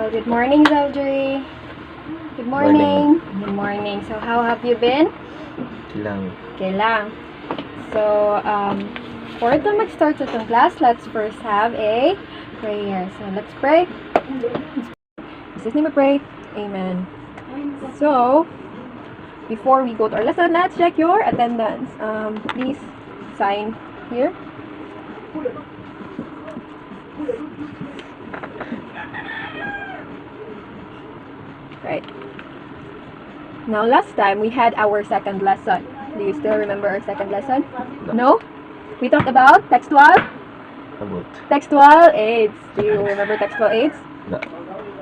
So, good morning, Zeldry. Good morning. Good morning. So, how have you been? Okay lang. Okay lang. So, for to mag-start sa itong class, let's first have a prayer. So, let's pray. This is name we pray. Amen. So, before we go to our lesson, let's check your attendance. Please sign here. Right. Now, last time we had our second lesson. Do you still remember our second lesson? No? We talked about textual aids. Do you remember textual aids? No.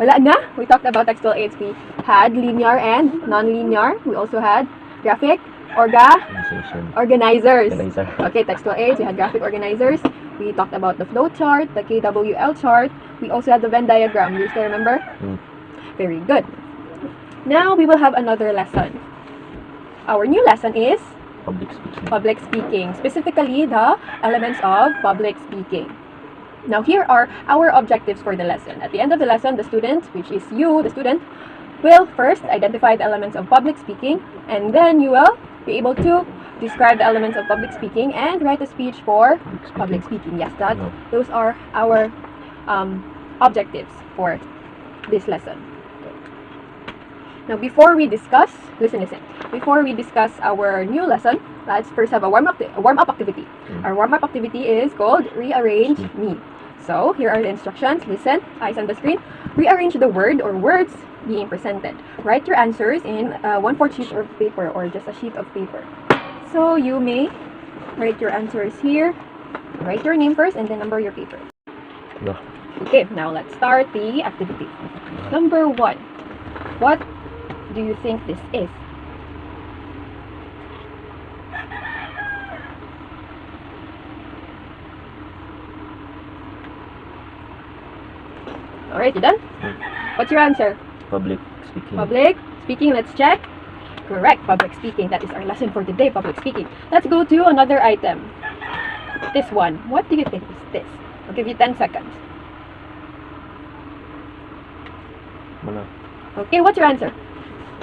Wala na? We talked about textual aids. We had linear and non-linear. We also had graphic organizers. Okay, textual aids. We had graphic organizers. We talked about the flow chart, the KWL chart. We also had the Venn diagram. Do you still remember? Very good. Now we will have another lesson. Our new lesson is public speaking. Specifically, the elements of public speaking. Now, here are our objectives for the lesson. At the end of the lesson, the student, which is you, the student, will first identify the elements of public speaking, and then you will be able to describe the elements of public speaking and write a speech for public speaking. Yes, those are our objectives for this lesson. Now, before we discuss, listen. Before we discuss our new lesson, let's first have a warm-up activity. Our warm-up activity is called Rearrange Me. So, here are the instructions. Listen, eyes on the screen. Rearrange the word or words being presented. Write your answers in 1/4 sheet of paper or just a sheet of paper. So, you may write your answers here. Write your name first and then number your paper. No. Okay, now let's start the activity. Number 1. What do you think this is? Alright, you done? What's your answer? Public speaking. Public speaking, let's check. Correct, public speaking. That is our lesson for today, public speaking. Let's go to another item. This one. What do you think is this? I'll give you 10 seconds. Wala. Okay, what's your answer?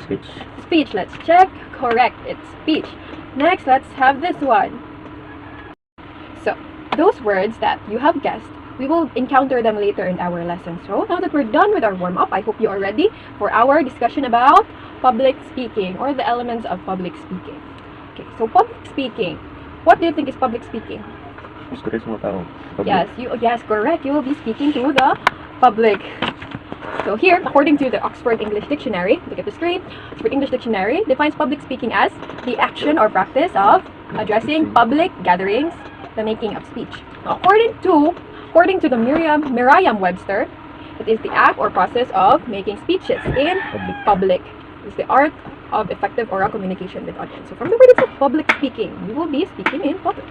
Speech. Speech, let's check. Correct, it's speech. Next, let's have this one. So, those words that you have guessed, we will encounter them later in our lesson. So, now that we're done with our warm-up, I hope you are ready for our discussion about public speaking or the elements of public speaking. Okay, so public speaking. What do you think is public speaking? Yes, correct. You will be speaking to the public. So here, according to the Oxford English Dictionary, look at the screen, Oxford English Dictionary defines public speaking as the action or practice of addressing public gatherings, the making of speech. Now, according to the Merriam-Webster, it is the act or process of making speeches in public. It's the art of effective oral communication with audience. So from the word itself, public speaking, you will be speaking in public.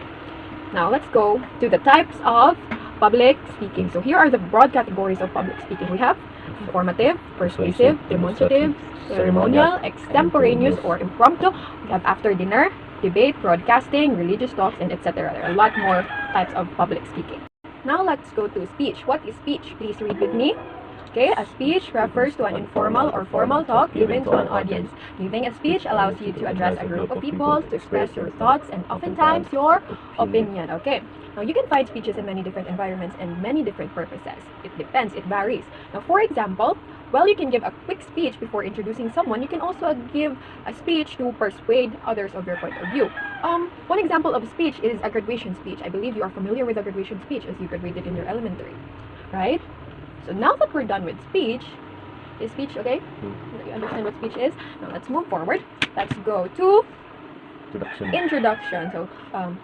Now let's go to the types of public speaking. So here are the broad categories of public speaking. We have informative, persuasive, demonstrative, ceremonial, extemporaneous or impromptu. We have after dinner, debate, broadcasting, religious talks, and etc. There are a lot more types of public speaking. Now let's go to speech. What is speech? Please read with me. Okay, a speech refers to an informal or formal talk given to an audience. Giving a speech allows you to address a group of people, to express your thoughts, and oftentimes your opinion. Okay, now you can find speeches in many different environments and many different purposes. It depends, it varies. Now, for example, while you can give a quick speech before introducing someone, you can also give a speech to persuade others of your point of view. One example of a speech is a graduation speech. I believe you are familiar with a graduation speech as you graduated in your elementary, right? So now that we're done with speech, is speech okay? You understand what speech is? Now let's move forward. Let's go to introduction. So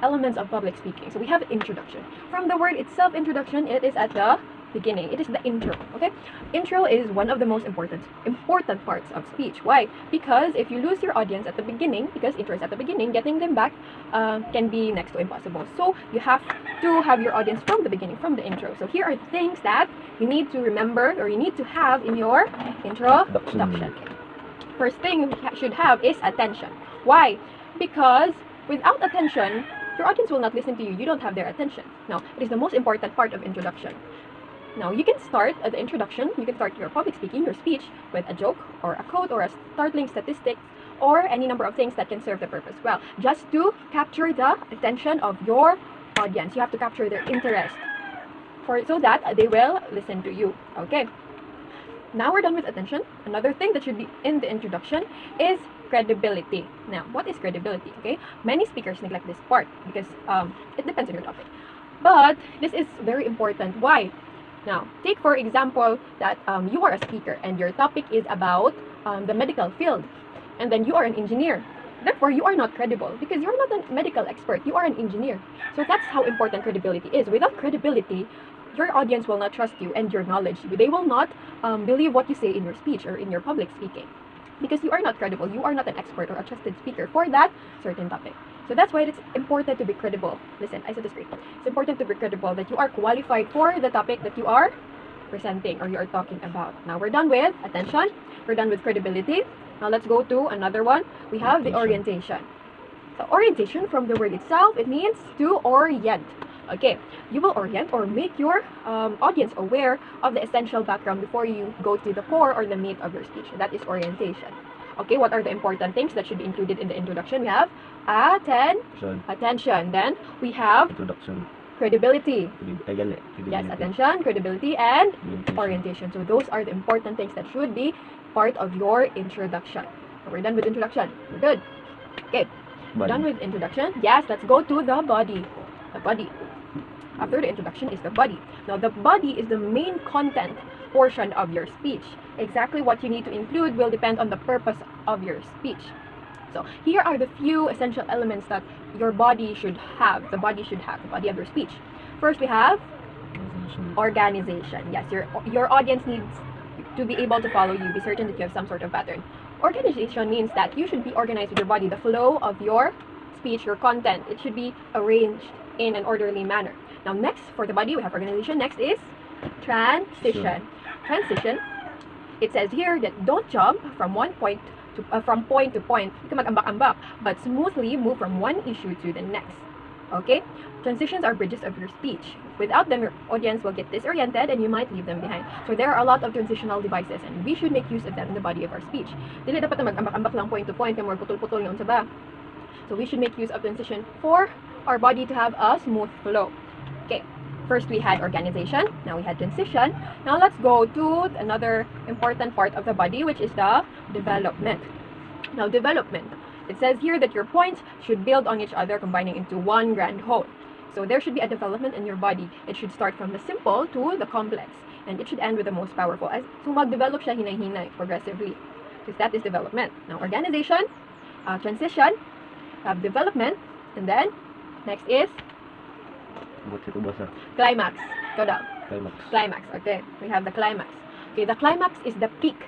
elements of public speaking. So we have introduction. From the word itself, introduction, it is at the beginning. It is the intro. Okay, intro is one of the most important parts of speech. Why? Because if you lose your audience at the beginning, because intro is at the beginning, getting them back can be next to impossible. So you have to have your audience from the beginning, from the intro. So here are things that you need to remember or you need to have in your introduction. First thing you should have is attention. Why? Because without attention, your audience will not listen to you. You don't have their attention. Now, it is the most important part of introduction. Now, you can start at the introduction, you can start your public speaking, your speech, with a joke or a quote or a startling statistic or any number of things that can serve the purpose well, just to capture the attention of your audience. You have to capture their interest so that they will listen to you. Okay. Now we're done with attention. Another thing that should be in the introduction is credibility. Now, what is credibility? Okay, many speakers neglect this part because it depends on your topic. But this is very important. Why? Now, take for example that you are a speaker and your topic is about the medical field, and then you are an engineer. Therefore, you are not credible because you're not a medical expert. You are an engineer. So that's how important credibility is. Without credibility, your audience will not trust you and your knowledge. They will not believe what you say in your speech or in your public speaking because you are not credible. You are not an expert or a trusted speaker for that certain topic. So that's why it's important to be credible. Listen, I said this great. It's important to be credible that you are qualified for the topic that you are presenting or you are talking about. Now we're done with attention. We're done with credibility. Now let's go to another one. We have the orientation. So orientation, from the word itself, it means to orient. Okay, you will orient or make your audience aware of the essential background before you go to the core or the meat of your speech. That is orientation. Okay, what are the important things that should be included in the introduction? We have attention. Then we have Introduction. credibility. Credibility. Yes, attention, credibility, and orientation. So those are the important things that should be part of your introduction. So we're done with introduction. We're good. Okay, we're done with introduction. Yes, let's go to the body. The body. After the introduction is the body. Now, the body is the main content portion of your speech. Exactly what you need to include will depend on the purpose of your speech. So here are the few essential elements that your body should have. The body of your speech. First, we have organization. Yes, your audience needs to be able to follow you. Be certain that you have some sort of pattern. Organization means that you should be organized with your body. The flow of your speech, your content, it should be arranged in an orderly manner. Now, next for the body, we have organization. Next is transition. Transition. It says here that don't jump from point to point, but smoothly move from one issue to the next. Okay? Transitions are bridges of your speech. Without them, your audience will get disoriented and you might leave them behind. So there are a lot of transitional devices and we should make use of them in the body of our speech. Dili dapat na mag-ambak-ambak lang point to point, kaya more putol-putol nga unsa ba. So we should make use of transition for our body to have a smooth flow. Okay, first we had organization, now we had transition. Now let's go to another important part of the body, which is the development. Now development, it says here that your points should build on each other, combining into one grand whole. So there should be a development in your body. It should start from the simple to the complex, and it should end with the most powerful. So mag-develop siya hinay-hinay, progressively, because that is development. Now organization, transition, development, and then next is climax. Go down. Climax. Okay, we have the climax. Okay, the climax is the peak.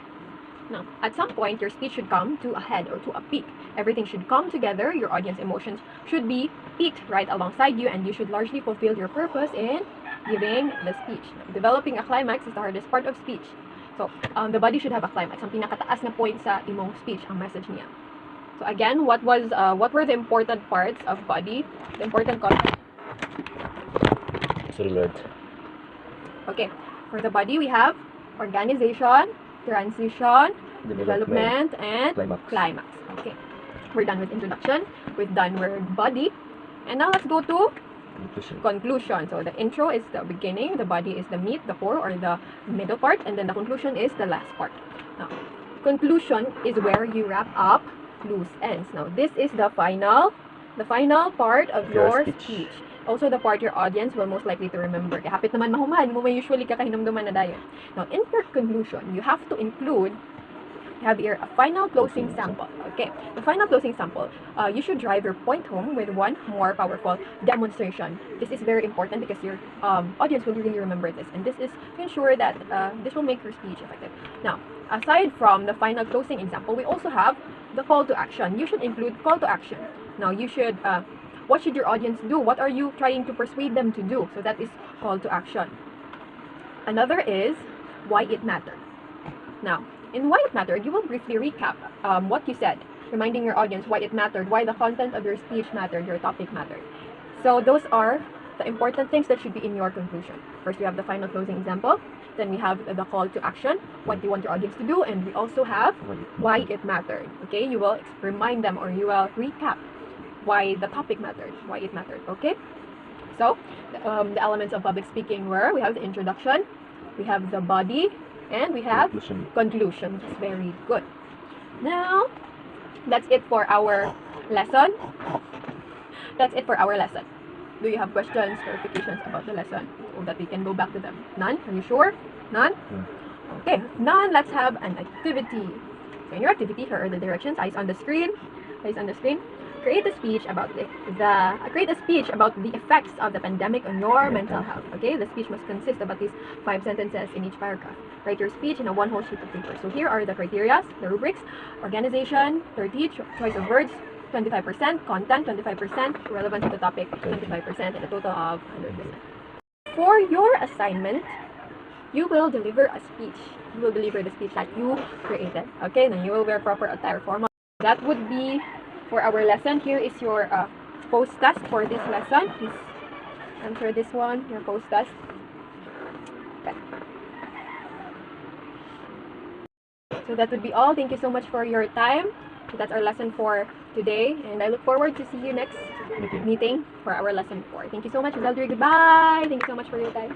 Now, at some point, your speech should come to a head or to a peak. Everything should come together. Your audience emotions should be peaked right alongside you, and you should largely fulfill your purpose in giving the speech. Now, developing a climax is the hardest part of speech. So, the body should have a climax. Ang pinakataas na point sa imong speech, ang message niya. So again, what were the important parts of body? The important content. Okay, for the body we have organization, transition, development, and climax. Okay, we're done with introduction. We've done with body, and now let's go to conclusion. So the intro is the beginning, the body is the meat, the core or the middle part, and then the conclusion is the last part. Now, conclusion is where you wrap up loose ends. Now, this is the final part of your speech. Also, the part your audience will most likely to remember. Kaya hapit naman mahuman, mo may usually kakahinumduman na dayon. Now, in your conclusion, you have to include, you have here a final closing sample. Okay, the final closing sample, you should drive your point home with one more powerful demonstration. This is very important because your audience will really remember this, and this is to ensure that this will make your speech effective. Now, aside from the final closing example, we also have the call to action. You should include call to action. Now, you should, what should your audience do? What are you trying to persuade them to do? So that is call to action. Another is why it mattered. Now, in why it mattered, you will briefly recap what you said, reminding your audience why it mattered, why the content of your speech mattered, your topic mattered. So those are the important things that should be in your conclusion. First, we have the final closing example. Then we have the call to action, what you want your audience to do, and we also have why it mattered. Okay, you will remind them, or you will recap why the topic mattered, why it mattered. Okay, so the elements of public speaking were, we have the introduction, we have the body, and we have conclusion, which is very good. Now, that's it for our lesson. That's it for our lesson. Do you have questions, clarifications about the lesson, so that we can go back to them? None? Are you sure? None? Okay, none. Let's have an activity. So in your activity, here are the directions. Eyes on the screen. Eyes on the screen. Create a speech about create a speech about the effects of the pandemic on your mental health. Okay, the speech must consist of at least 5 sentences in each paragraph. Write your speech in a 1 whole sheet of paper. So here are the criteria, the rubrics: organization 30, choice of words 25%, content 25%, relevance to the topic 25%, and a total of 100%. For your assignment, you will deliver a speech. You will deliver the speech that you created. Okay, then you will wear proper attire, formal. That would be for our lesson. Here is your post task for this lesson. Please answer this one, your post task. Okay. So that would be all. Thank you so much for your time. So that's our lesson for today, and I look forward to see you next meeting for our lesson 4. Thank you so much, Ms. Aldri. Goodbye. Thank you so much for your time.